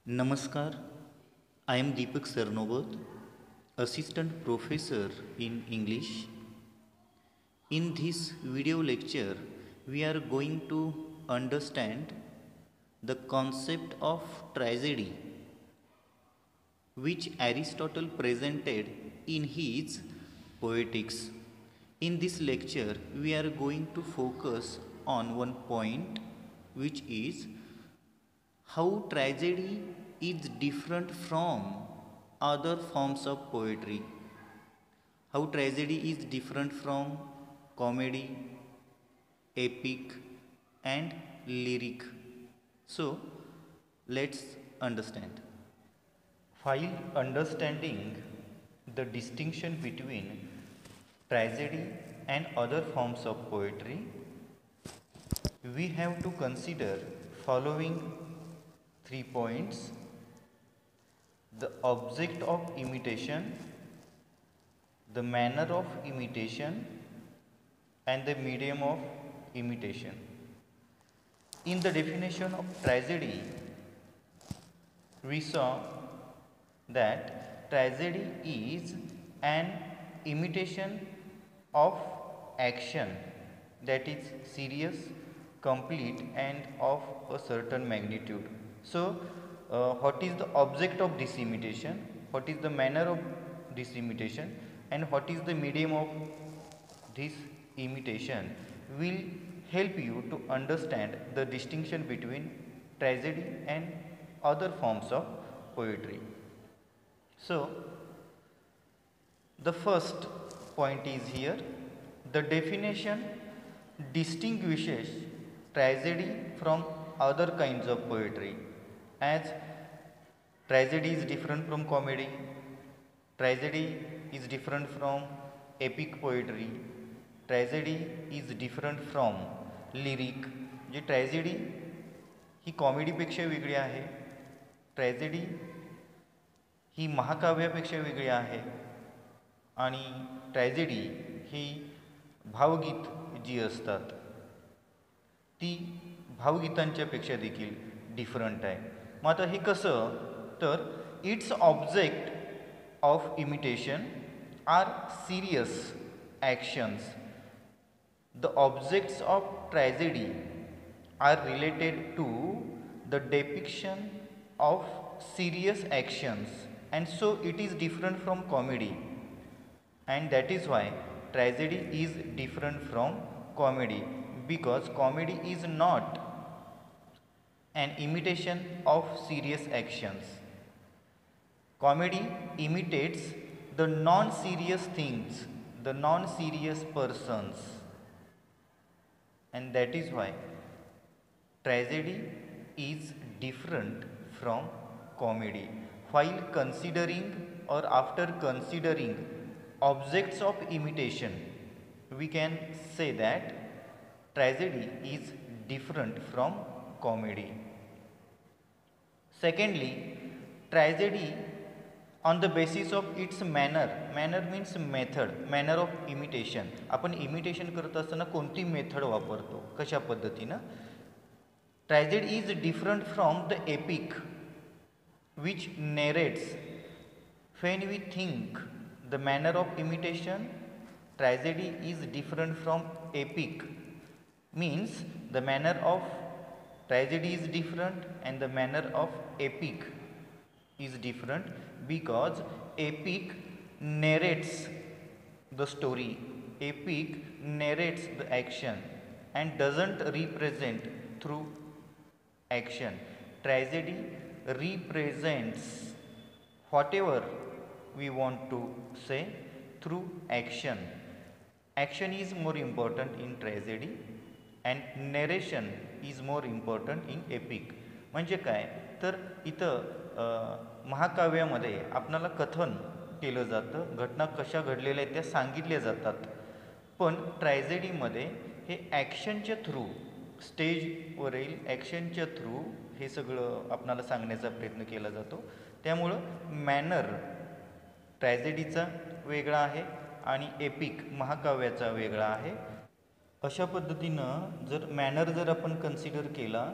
Namaskar, I am Deepak Sarnobat, Assistant Professor in English. In this video lecture, we are going to understand the concept of tragedy, which Aristotle presented in his Poetics. In this lecture, we are going to focus on one point, which is how tragedy is different from other forms of poetry. How tragedy is different from comedy, epic, and lyric. So, let's understand. While understanding the distinction between tragedy and other forms of poetry, we have to consider following 3 points: the object of imitation, the manner of imitation, and the medium of imitation. In the definition of tragedy, we saw that tragedy is an imitation of action that is serious, complete, and of a certain magnitude. So, what is the object of this imitation, what is the manner of this imitation, and what is the medium of this imitation will help you to understand the distinction between tragedy and other forms of poetry. So, the first point is here: the definition distinguishes tragedy from other kinds of poetry, as tragedy is different from comedy, tragedy is different from epic poetry, tragedy is different from lyric. जी tragedy ही कॉमेडीपेक्षा वेगळी आहे, tragedy ही महाकाव्यापेक्षा वेगळी आहे, आणि tragedy ही भावगीत जी असतात ती भावगीतांच्यापेक्षा देखील डिफरंट आहे. मग आता हे कसं, तर it's object of imitation are serious actions. The objects of tragedy are related to the depiction of serious actions, and so it is different from comedy, and that is why tragedy is different from comedy, because comedy is not an imitation of serious actions. Comedy imitates the non-serious things, the non-serious persons, and that is why tragedy is different from comedy. While considering or after considering objects of imitation, we can say that tragedy is different from comedy. Secondly, tragedy on the basis of its manner. Manner means method, manner of imitation. आपण imitation करत असताना कोणती method वापरतो, कशा पद्धतीनं. Tragedy is different from the epic, which narrates. When we think the manner of imitation, tragedy is different from epic, means the manner of tragedy is different and the manner of epic is different, because epic narrates the story, epic narrates the action and doesn't represent through action. Tragedy represents whatever we want to say through action. Action is more important in tragedy and narration is more important in epic. म्हणजे काय, तर इथं महाकाव्यामध्ये आपणाला कथन केलं जातं, घटना कशा घडलेल्या आहेत त्या सांगितल्या जातात, पण ट्रॅजेडीमध्ये हे ॲक्शनच्या थ्रू, स्टेजवरील ॲक्शनच्या थ्रू हे सगळं आपणाला सांगण्याचा प्रयत्न केला जातो. त्यामुळं मॅनर ट्रॅजेडीचा वेगळा आहे आणि एपिक महाकाव्याचा वेगळा आहे. अशा पद्धतीनं जर मॅनर जर आपण कन्सिडर केला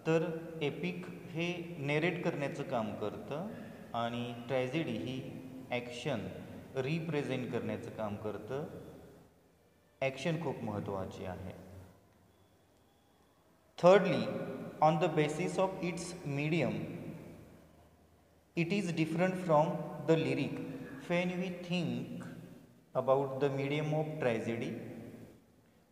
तर एपिक हे नेरेट करण्याचं काम करतं आणि ट्रॅजेडी ही ॲक्शन रिप्रेझेंट करण्याचं काम करतं. ॲक्शन खूप महत्त्वाची आहे. Thirdly, on the basis of its medium, it is different from the lyric. When we think about the medium of tragedy,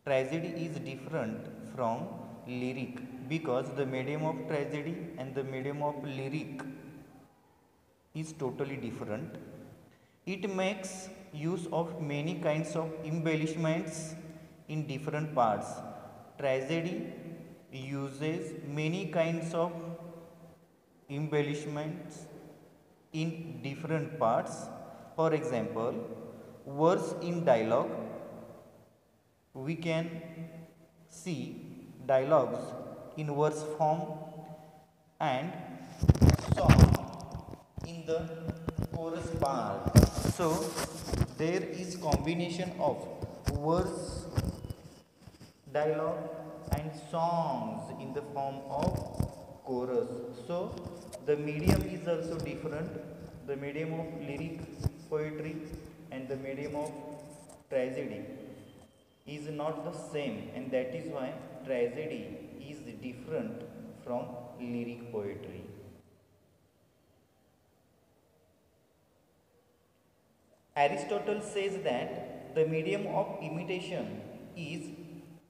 tragedy is different from lyric because the medium of tragedy and the medium of lyric is totally different. It makes use of many kinds of embellishments in different parts. Tragedy uses many kinds of embellishments in different parts. For example, words in dialogue. We can see dialogues in verse form and song in the chorus part. So there is combination of verse, dialogue and songs in the form of chorus. So the medium is also different. The medium of lyric poetry and the medium of tragedy is not the same, and that is why tragedy is different from lyric poetry. Aristotle says that the medium of imitation is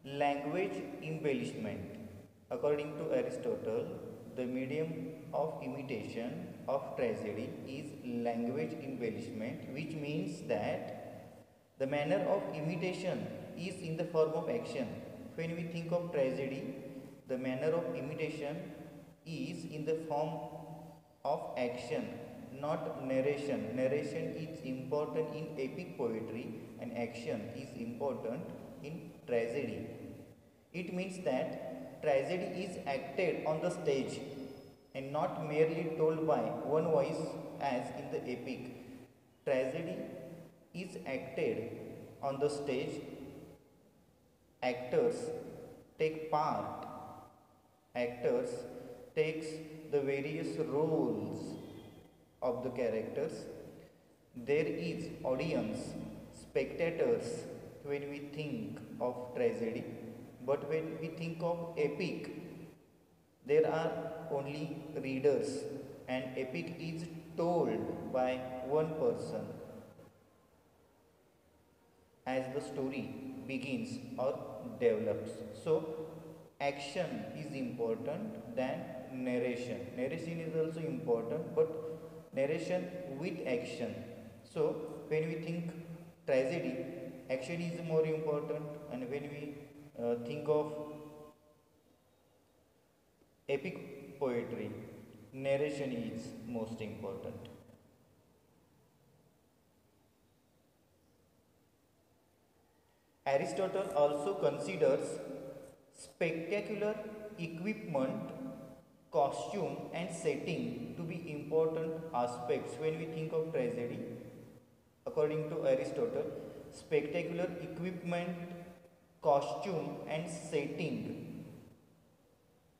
language embellishment. According to Aristotle, the medium of imitation of tragedy is language embellishment, which means that the manner of imitation is in the form of action. When we think of tragedy, the manner of imitation is in the form of action, not narration. Narration is important in epic poetry and action is important in tragedy. It means that tragedy is acted on the stage and not merely told by one voice as in the epic. Tragedy is acted on the stage. Actors take part. Actors takes the various roles of the characters. There is audience, spectators when we think of tragedy, but when we think of epic, there are only readers, and epic is told by one person as the story begins or develops. So action is important than narration. Narration is also important, but narration with action. So when we think tragedy, action is more important, and when we think of epic poetry, narration is most important. Aristotle also considers spectacular equipment, costume and setting to be important aspects when we think of tragedy. According to Aristotle, spectacular equipment, costume and setting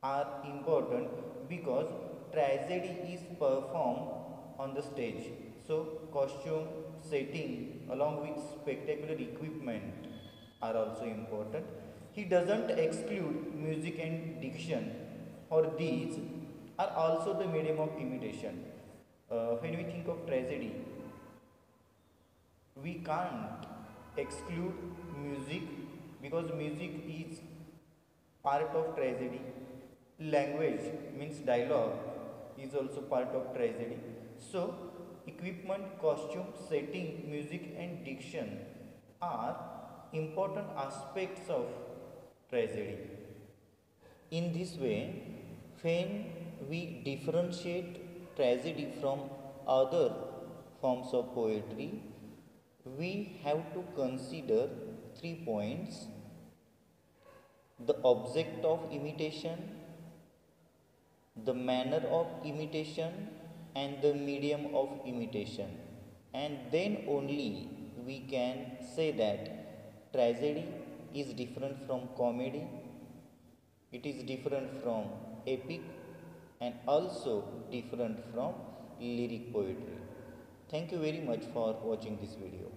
are important because tragedy is performed on the stage. So costume, setting along with spectacular equipment are also important. He doesn't exclude music and diction, for these are also the medium of imitation. When we think of tragedy, we can't exclude music because music is part of tragedy. Language means dialogue is also part of tragedy. So equipment, costume, setting, music and diction are important aspects of tragedy. In this way, when we differentiate tragedy from other forms of poetry, we have to consider 3 points: the object of imitation, the manner of imitation, and the medium of imitation. And then only we can say that tragedy is different from comedy, it is different from epic, and also different from lyric poetry. Thank you very much for watching this video.